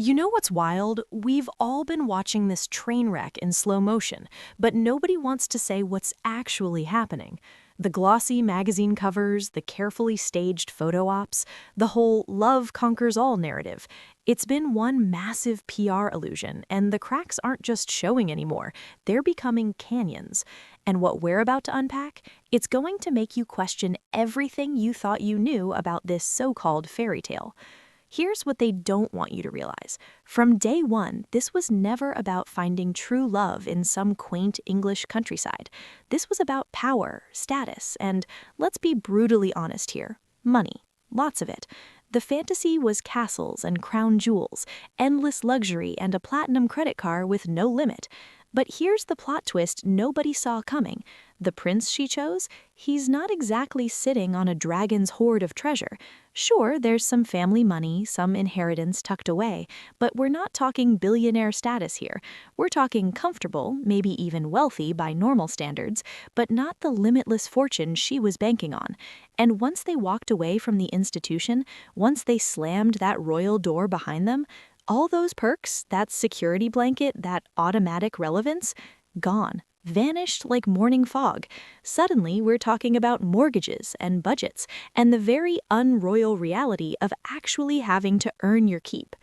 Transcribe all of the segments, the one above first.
You know what's wild? We've all been watching this train wreck in slow motion, but nobody wants to say what's actually happening. The glossy magazine covers, the carefully staged photo ops, the whole love conquers all narrative. It's been one massive PR illusion, and the cracks aren't just showing anymore, they're becoming canyons. And what we're about to unpack, it's going to make you question everything you thought you knew about this so-called fairy tale. Here's what they don't want you to realize. From day one, this was never about finding true love in some quaint English countryside. This was about power, status, and, let's be brutally honest here, money. Lots of it. The fantasy was castles and crown jewels, endless luxury, and a platinum credit card with no limit. But here's the plot twist nobody saw coming. The prince she chose, he's not exactly sitting on a dragon's hoard of treasure. Sure, there's some family money, some inheritance tucked away, but we're not talking billionaire status here. We're talking comfortable, maybe even wealthy by normal standards, but not the limitless fortune she was banking on. And once they walked away from the institution, once they slammed that royal door behind them, all those perks, that security blanket, that automatic relevance, gone. Vanished like morning fog. Suddenly, we're talking about mortgages and budgets and the very unroyal reality of actually having to earn your keep.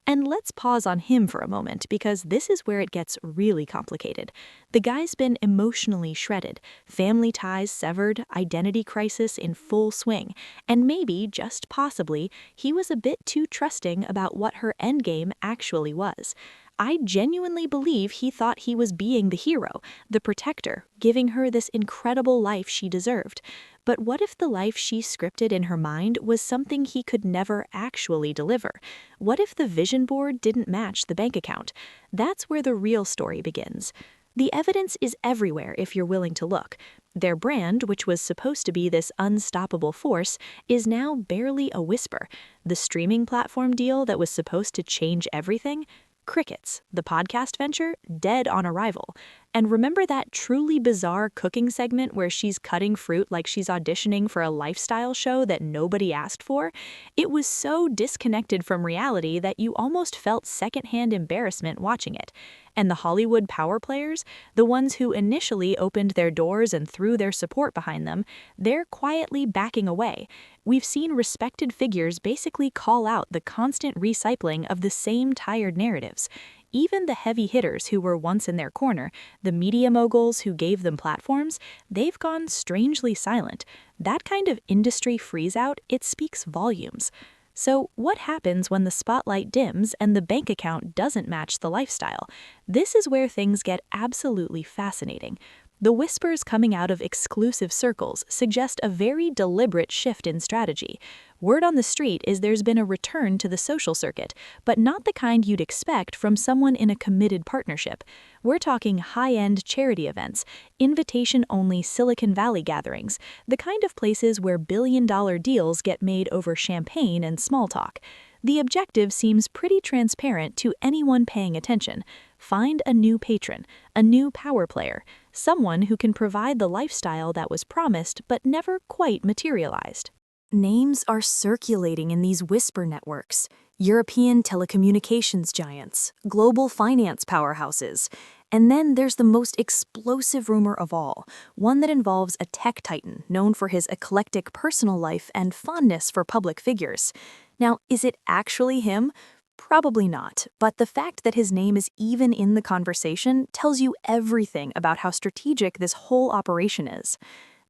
And let's pause on him for a moment because this is where it gets really complicated. The guy's been emotionally shredded, family ties severed, identity crisis in full swing, and maybe, just possibly, he was a bit too trusting about what her endgame actually was. I genuinely believe he thought he was being the hero, the protector, giving her this incredible life she deserved. But what if the life she scripted in her mind was something he could never actually deliver? What if the vision board didn't match the bank account? That's where the real story begins. The evidence is everywhere if you're willing to look. Their brand, which was supposed to be this unstoppable force, is now barely a whisper. The streaming platform deal that was supposed to change everything? Crickets, the podcast venture, dead on arrival. And remember that truly bizarre cooking segment where she's cutting fruit like she's auditioning for a lifestyle show that nobody asked for? It was so disconnected from reality that you almost felt secondhand embarrassment watching it. And the Hollywood power players, the ones who initially opened their doors and threw their support behind them, they're quietly backing away. We've seen respected figures basically call out the constant recycling of the same tired narratives. Even the heavy hitters who were once in their corner, the media moguls who gave them platforms, they've gone strangely silent. That kind of industry freeze-out, it speaks volumes. So what happens when the spotlight dims and the bank account doesn't match the lifestyle? This is where things get absolutely fascinating. The whispers coming out of exclusive circles suggest a very deliberate shift in strategy. Word on the street is there's been a return to the social circuit, but not the kind you'd expect from someone in a committed partnership. We're talking high-end charity events, invitation-only Silicon Valley gatherings, the kind of places where billion-dollar deals get made over champagne and small talk. The objective seems pretty transparent to anyone paying attention. Find a new patron, a new power player, someone who can provide the lifestyle that was promised but never quite materialized. Names are circulating in these whisper networks. European telecommunications giants, global finance powerhouses. And then there's the most explosive rumor of all, one that involves a tech titan known for his eclectic personal life and fondness for public figures. Now, is it actually him? Probably not, but the fact that his name is even in the conversation tells you everything about how strategic this whole operation is.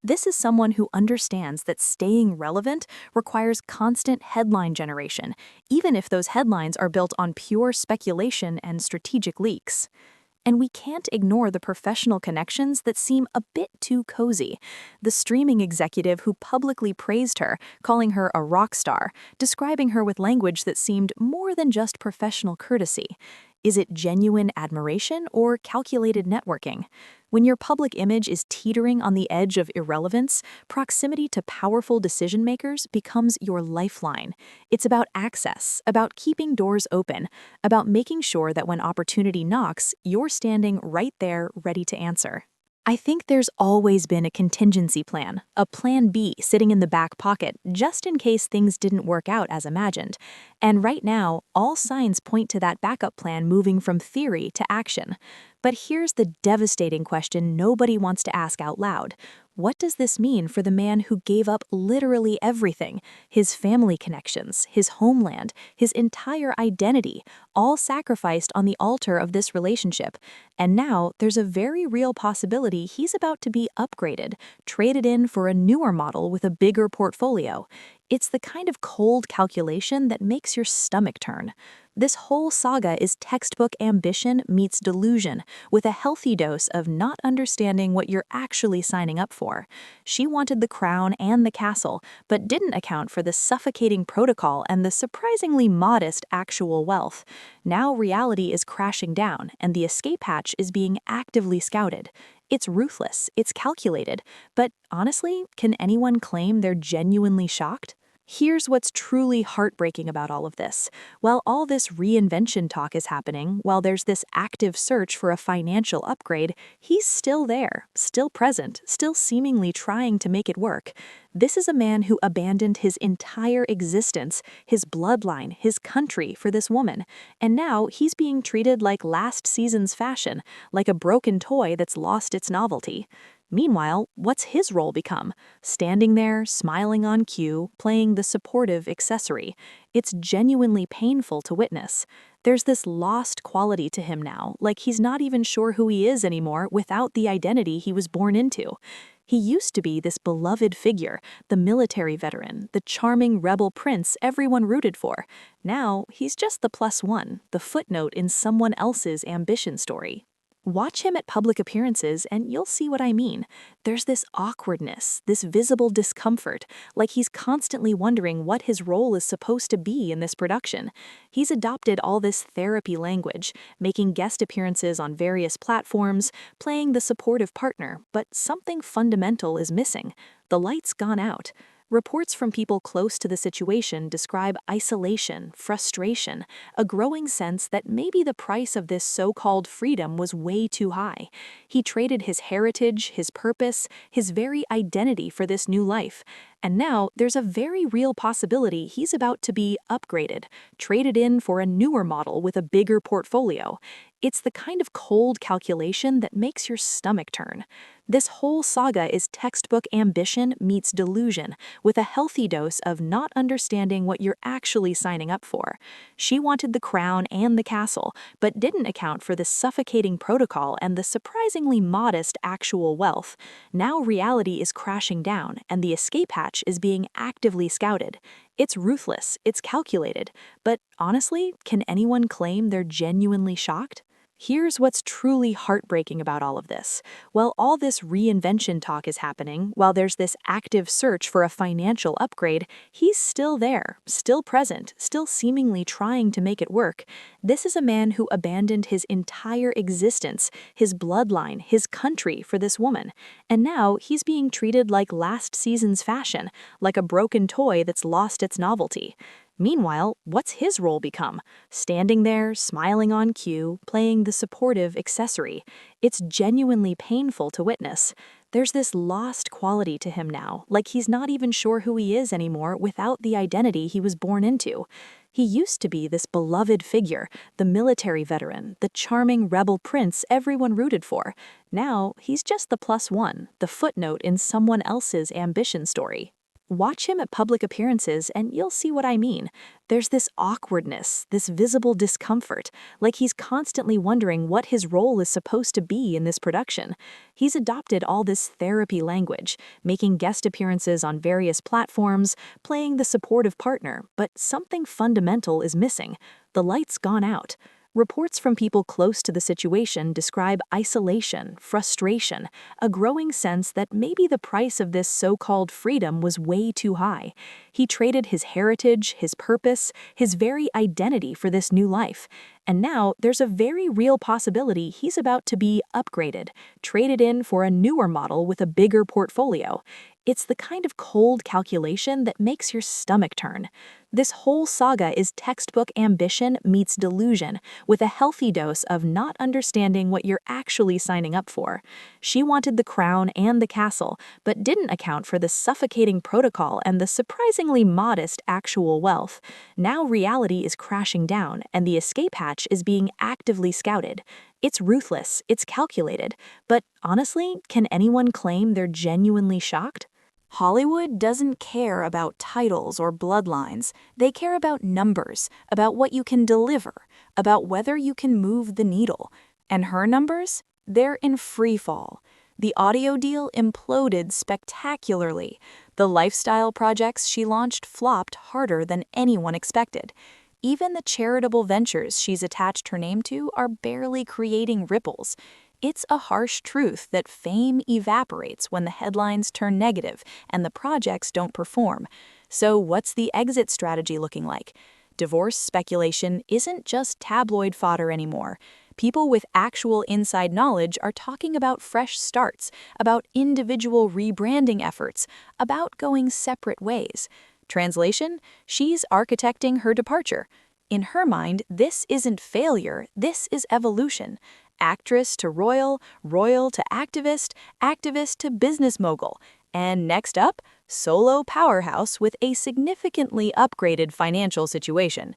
This is someone who understands that staying relevant requires constant headline generation, even if those headlines are built on pure speculation and strategic leaks. And we can't ignore the professional connections that seem a bit too cozy. The streaming executive who publicly praised her, calling her a rock star, describing her with language that seemed more than just professional courtesy. Is it genuine admiration or calculated networking? When your public image is teetering on the edge of irrelevance, proximity to powerful decision makers becomes your lifeline. It's about access, about keeping doors open, about making sure that when opportunity knocks, you're standing right there ready to answer. I think there's always been a contingency plan, a plan B sitting in the back pocket just in case things didn't work out as imagined. And right now, all signs point to that backup plan moving from theory to action. But here's the devastating question nobody wants to ask out loud. What does this mean for the man who gave up literally everything? His family connections, his homeland, his entire identity, all sacrificed on the altar of this relationship. And now there's a very real possibility he's about to be upgraded, traded in for a newer model with a bigger portfolio. It's the kind of cold calculation that makes your stomach turn. This whole saga is textbook ambition meets delusion, with a healthy dose of not understanding what you're actually signing up for. She wanted the crown and the castle, but didn't account for the suffocating protocol and the surprisingly modest actual wealth. Now reality is crashing down, and the escape hatch is being actively scouted. It's ruthless, it's calculated, but honestly, can anyone claim they're genuinely shocked? Here's what's truly heartbreaking about all of this. While all this reinvention talk is happening, while there's this active search for a financial upgrade, he's still there, still present, still seemingly trying to make it work. This is a man who abandoned his entire existence, his bloodline, his country for this woman. And now he's being treated like last season's fashion, like a broken toy that's lost its novelty. Meanwhile, what's his role become? Standing there, smiling on cue, playing the supportive accessory. It's genuinely painful to witness. There's this lost quality to him now, like he's not even sure who he is anymore without the identity he was born into. He used to be this beloved figure, the military veteran, the charming rebel prince everyone rooted for. Now, he's just the plus one, the footnote in someone else's ambition story. Watch him at public appearances and you'll see what I mean. There's this awkwardness, this visible discomfort, like he's constantly wondering what his role is supposed to be in this production. He's adopted all this therapy language, making guest appearances on various platforms, playing the supportive partner, but something fundamental is missing. The light's gone out. Reports from people close to the situation describe isolation, frustration, a growing sense that maybe the price of this so-called freedom was way too high. He traded his heritage, his purpose, his very identity for this new life. And now there's a very real possibility he's about to be upgraded, traded in for a newer model with a bigger portfolio. It's the kind of cold calculation that makes your stomach turn. This whole saga is textbook ambition meets delusion, with a healthy dose of not understanding what you're actually signing up for. She wanted the crown and the castle, but didn't account for the suffocating protocol and the surprisingly modest actual wealth. Now reality is crashing down, and the escape hatch is being actively scouted. It's ruthless, it's calculated, but honestly, can anyone claim they're genuinely shocked? Here's what's truly heartbreaking about all of this. While all this reinvention talk is happening, while there's this active search for a financial upgrade, he's still there, still present, still seemingly trying to make it work. This is a man who abandoned his entire existence, his bloodline, his country for this woman. And now he's being treated like last season's fashion, like a broken toy that's lost its novelty. Meanwhile, what's his role become? Standing there, smiling on cue, playing the supportive accessory. It's genuinely painful to witness. There's this lost quality to him now, like he's not even sure who he is anymore without the identity he was born into. He used to be this beloved figure, the military veteran, the charming rebel prince everyone rooted for. Now, he's just the plus one, the footnote in someone else's ambition story. Watch him at public appearances and you'll see what I mean. There's this awkwardness, this visible discomfort, like he's constantly wondering what his role is supposed to be in this production. He's adopted all this therapy language, making guest appearances on various platforms, playing the supportive partner, but something fundamental is missing. The light's gone out. Reports from people close to the situation describe isolation, frustration, a growing sense that maybe the price of this so-called freedom was way too high. He traded his heritage, his purpose, his very identity for this new life. And now there's a very real possibility he's about to be upgraded, traded in for a newer model with a bigger portfolio. It's the kind of cold calculation that makes your stomach turn. This whole saga is textbook ambition meets delusion, with a healthy dose of not understanding what you're actually signing up for. She wanted the crown and the castle, but didn't account for the suffocating protocol and the surprisingly modest actual wealth. Now reality is crashing down, and the escape hatch is being actively scouted. It's ruthless, it's calculated, but honestly, can anyone claim they're genuinely shocked? Hollywood doesn't care about titles or bloodlines. They care about numbers, about what you can deliver, about whether you can move the needle. And her numbers? They're in free fall. The audio deal imploded spectacularly. The lifestyle projects she launched flopped harder than anyone expected. Even the charitable ventures she's attached her name to are barely creating ripples. It's a harsh truth that fame evaporates when the headlines turn negative and the projects don't perform. So what's the exit strategy looking like? Divorce speculation isn't just tabloid fodder anymore. People with actual inside knowledge are talking about fresh starts, about individual rebranding efforts, about going separate ways. Translation: she's architecting her departure. In her mind, this isn't failure, this is evolution. Actress to royal, royal to activist, activist to business mogul. And next up, solo powerhouse with a significantly upgraded financial situation.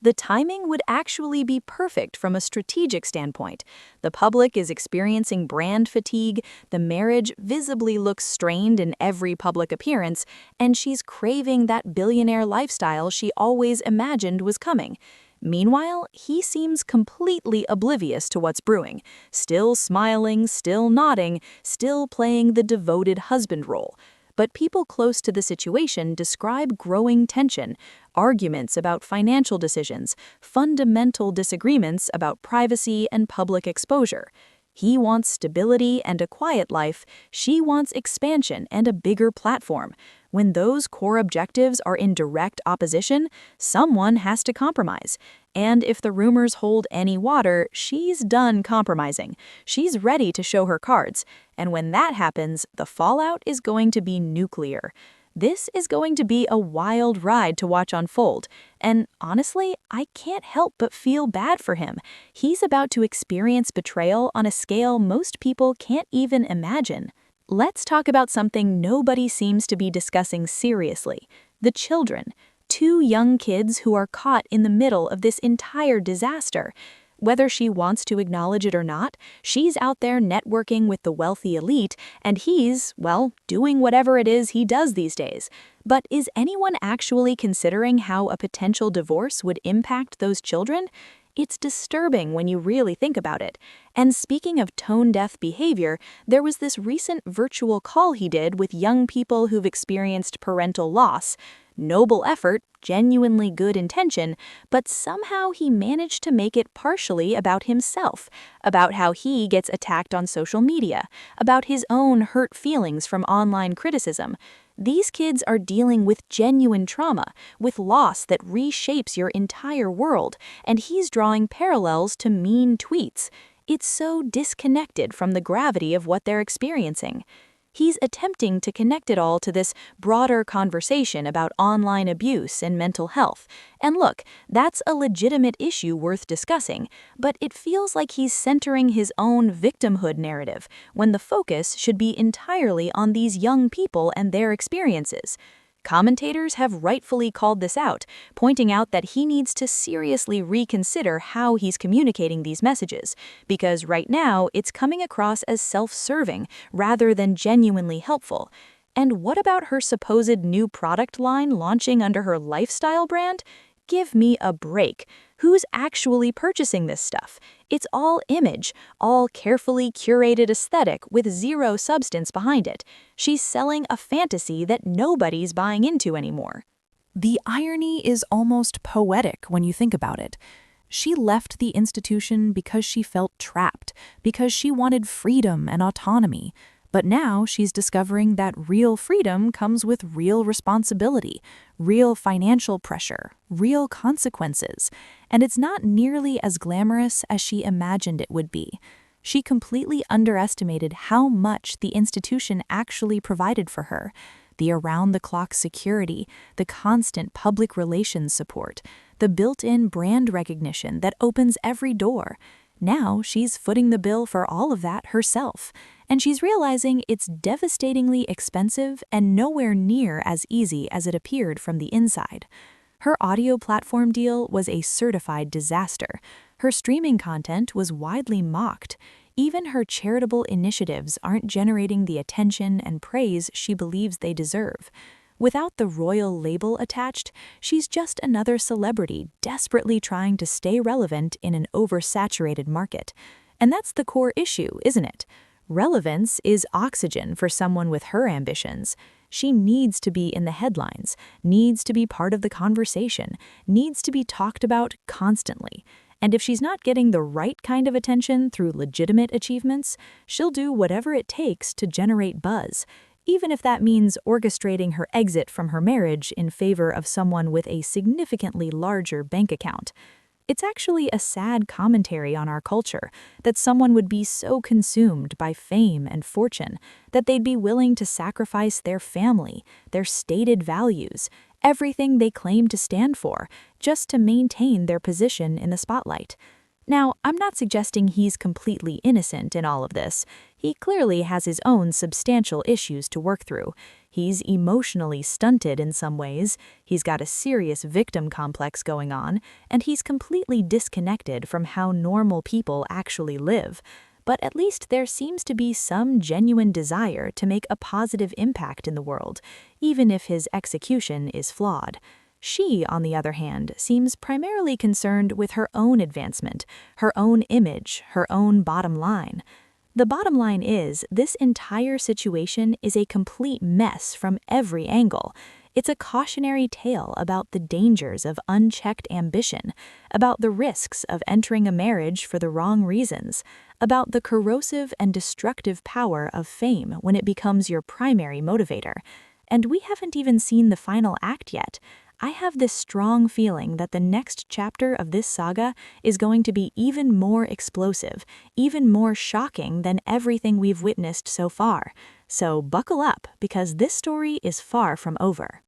The timing would actually be perfect from a strategic standpoint. The public is experiencing brand fatigue, the marriage visibly looks strained in every public appearance, and she's craving that billionaire lifestyle she always imagined was coming. Meanwhile, he seems completely oblivious to what's brewing, still smiling, still nodding, still playing the devoted husband role. But people close to the situation describe growing tension, arguments about financial decisions, fundamental disagreements about privacy and public exposure. He wants stability and a quiet life, she wants expansion and a bigger platform. When those core objectives are in direct opposition, someone has to compromise. And if the rumors hold any water, she's done compromising. She's ready to show her cards. And when that happens, the fallout is going to be nuclear. This is going to be a wild ride to watch unfold. And honestly, I can't help but feel bad for him. He's about to experience betrayal on a scale most people can't even imagine. Let's talk about something nobody seems to be discussing seriously: the children. Two young kids who are caught in the middle of this entire disaster. Whether she wants to acknowledge it or not, she's out there networking with the wealthy elite, and he's, well, doing whatever it is he does these days. But is anyone actually considering how a potential divorce would impact those children? It's disturbing when you really think about it. And speaking of tone-deaf behavior, there was this recent virtual call he did with young people who've experienced parental loss. Noble effort, genuinely good intention, but somehow he managed to make it partially about himself, about how he gets attacked on social media, about his own hurt feelings from online criticism. These kids are dealing with genuine trauma, with loss that reshapes your entire world, and he's drawing parallels to mean tweets. It's so disconnected from the gravity of what they're experiencing. He's attempting to connect it all to this broader conversation about online abuse and mental health. And look, that's a legitimate issue worth discussing, but it feels like he's centering his own victimhood narrative, when the focus should be entirely on these young people and their experiences. Commentators have rightfully called this out, pointing out that he needs to seriously reconsider how he's communicating these messages, because right now it's coming across as self-serving rather than genuinely helpful. And what about her supposed new product line launching under her lifestyle brand? Give me a break. Who's actually purchasing this stuff? It's all image, all carefully curated aesthetic with zero substance behind it. She's selling a fantasy that nobody's buying into anymore. The irony is almost poetic when you think about it. She left the institution because she felt trapped, because she wanted freedom and autonomy. But now she's discovering that real freedom comes with real responsibility, real financial pressure, real consequences. And it's not nearly as glamorous as she imagined it would be. She completely underestimated how much the institution actually provided for her. the around-the-clock security, the constant public relations support, the built-in brand recognition that opens every door. Now she's footing the bill for all of that herself, and she's realizing it's devastatingly expensive and nowhere near as easy as it appeared from the inside. Her audio platform deal was a certified disaster. Her streaming content was widely mocked. Even her charitable initiatives aren't generating the attention and praise she believes they deserve. Without the royal label attached, she's just another celebrity desperately trying to stay relevant in an oversaturated market. And that's the core issue, isn't it? Relevance is oxygen for someone with her ambitions. She needs to be in the headlines, needs to be part of the conversation, needs to be talked about constantly. And if she's not getting the right kind of attention through legitimate achievements, she'll do whatever it takes to generate buzz, even if that means orchestrating her exit from her marriage in favor of someone with a significantly larger bank account. It's actually a sad commentary on our culture that someone would be so consumed by fame and fortune that they'd be willing to sacrifice their family, their stated values, everything they claim to stand for, just to maintain their position in the spotlight. Now, I'm not suggesting he's completely innocent in all of this. He clearly has his own substantial issues to work through. He's emotionally stunted in some ways, he's got a serious victim complex going on, and he's completely disconnected from how normal people actually live. But at least there seems to be some genuine desire to make a positive impact in the world, even if his execution is flawed. She, on the other hand, seems primarily concerned with her own advancement, her own image, her own bottom line. The bottom line is, this entire situation is a complete mess from every angle. It's a cautionary tale about the dangers of unchecked ambition, about the risks of entering a marriage for the wrong reasons, about the corrosive and destructive power of fame when it becomes your primary motivator. And we haven't even seen the final act yet. I have this strong feeling that the next chapter of this saga is going to be even more explosive, even more shocking than everything we've witnessed so far. So buckle up, because this story is far from over.